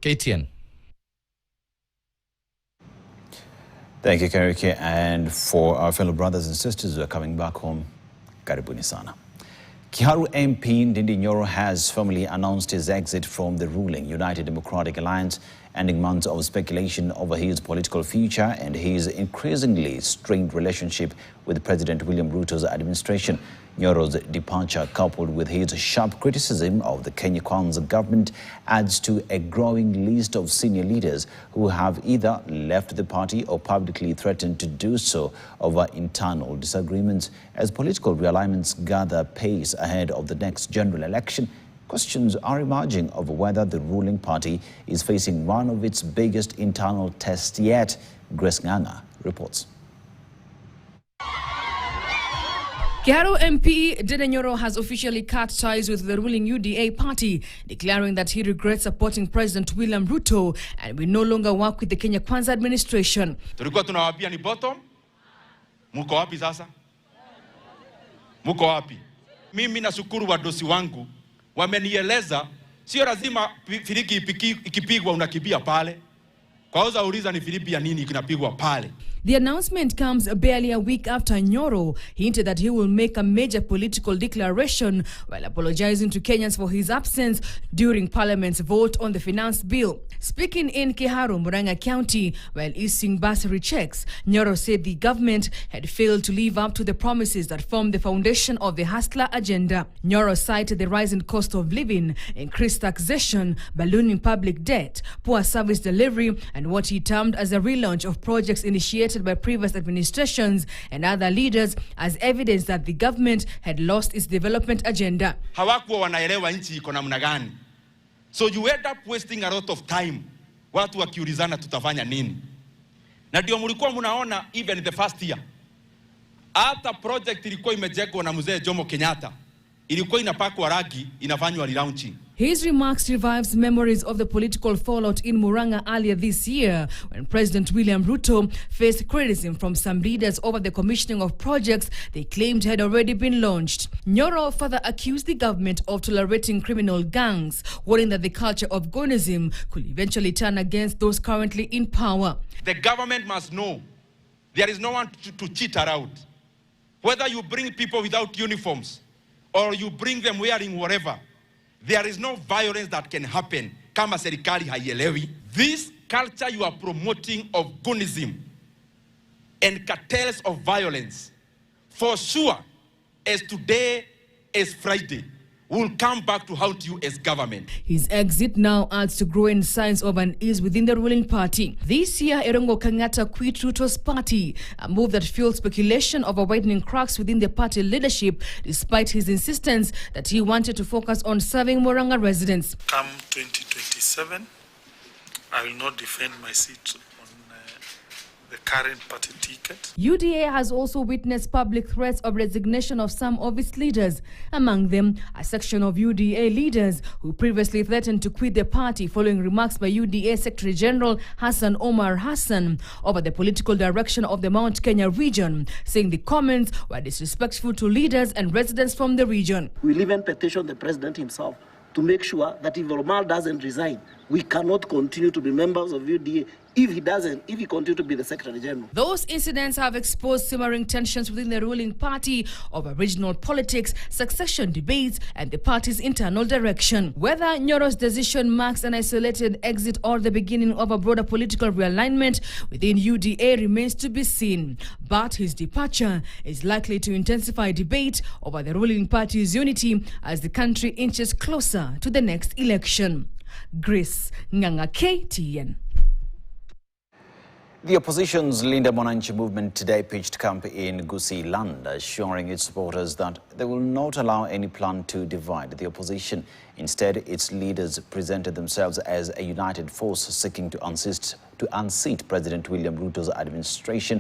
KTN. Thank you, Karike. And for our fellow brothers and sisters who are coming back home, karibuni sana. Kiharu MP Ndindi Nyoro has formally announced his exit from the ruling United Democratic Alliance, ending months of speculation over his political future and his increasingly strained relationship with President William Ruto's administration. Nyoro's departure, coupled with his sharp criticism of the Kenya Kwanza government, adds to a growing list of senior leaders who have either left the party or publicly threatened to do so over internal disagreements. As political realignments gather pace ahead of the next general election, questions are emerging over whether the ruling party is facing one of its biggest internal tests yet. Grace Nganga reports. Kiharu MP Ndindi Nyoro has officially cut ties with the ruling UDA party, declaring that he regrets supporting President William Ruto and will no longer work with the Kenya Kwanza administration. Tulikuwa tunawaambia ni bottom. Muko wapi sasa? Muko wapi? Mimi nashukuru wadosi wangu wamenieleza sio lazima filiki ikipigwa unakibia pale. Kwauza uliza ni filipi ya nini kinapigwa pale. The announcement comes barely a week after Nyoro hinted that he will make a major political declaration while apologizing to Kenyans for his absence during Parliament's vote on the finance bill. Speaking in Kiharu, Murang'a County, while issuing bursary checks, Nyoro said the government had failed to live up to the promises that formed the foundation of the hustler agenda. Nyoro cited the rising cost of living, increased taxation, ballooning public debt, poor service delivery, and what he termed as a relaunch of projects initiated by previous administrations and other leaders as evidence that the government had lost its development agenda. Hawakuwa wanaelewa nchi iko namna gani. So you end up wasting a lot of time. Watu wakiulizana tutafanya nini. Na ndio mlikuwa mnaona even the first year. Hata project ilikuwa imejengwa na mzee Jomo Kenyatta. Ilikuwa inapakwa rangi, inafanywa relaunching. His remarks revives memories of the political fallout in Murang'a earlier this year when President William Ruto faced criticism from some leaders over the commissioning of projects they claimed had already been launched. Nyoro further accused the government of tolerating criminal gangs, warning that the culture of gonism could eventually turn against those currently in power. The government must know there is no one to cheat around. Whether you bring people without uniforms or you bring them wearing whatever, there is no violence that can happen kama serikali haielewi. This culture you are promoting of gonism and cartels of violence, for sure, as today is Friday, will come back to haunt you as government. His exit now adds to growing signs of unease within the ruling party. This year, Erongo Kenyatta quit Ruto's party, a move that fueled speculation over widening cracks within the party leadership, despite his insistence that he wanted to focus on serving Murang'a residents. Come 2027, I will not defend my seat on the current party ticket. UDA has also witnessed public threats of resignation of some of its leaders, among them a section of UDA leaders who previously threatened to quit the party following remarks by UDA Secretary General Hassan Omar Hassan over the political direction of the Mount Kenya region, saying the comments were disrespectful to leaders and residents from the region. We'll even petition the president himself to make sure that if Omar doesn't resign, we cannot continue to be members of UDA if he continues to be the Secretary General. Those incidents have exposed simmering tensions within the ruling party over regional politics, succession debates, and the party's internal direction. Whether Nyoro's decision marks an isolated exit or the beginning of a broader political realignment within UDA remains to be seen. But his departure is likely to intensify debate over the ruling party's unity as the country inches closer to the next election. Grace Nganga, KTN. The opposition's Linda Mwananchi movement today pitched camp in Gusii land, assuring its supporters that they will not allow any plan to divide the opposition. Instead, its leaders presented themselves as a united force seeking to unseat President William Ruto's administration